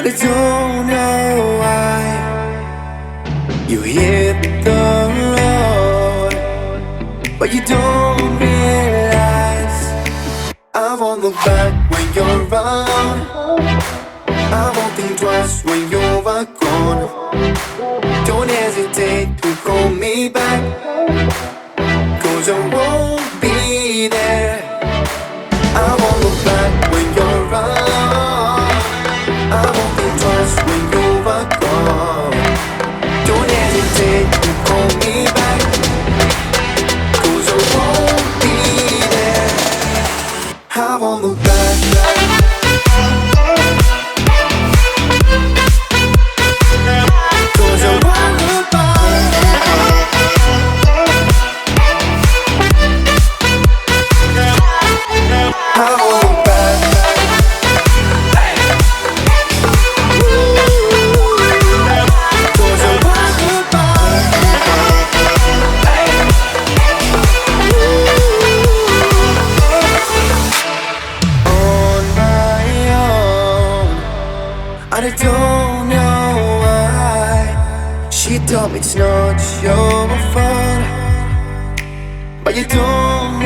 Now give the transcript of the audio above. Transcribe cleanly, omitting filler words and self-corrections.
but I don't know why. You hit the road, but you don't realize I won't look back when you're around. I won't think twice when you're gone. Don't hesitate to call me back, 'cause I won't be there. I won't look back when you're around. I won't think twice when you're gone. Don't hesitate to call me back, 'cause I won't be there. I won't look back. I don't know why. She told me it's not your fault, but you don't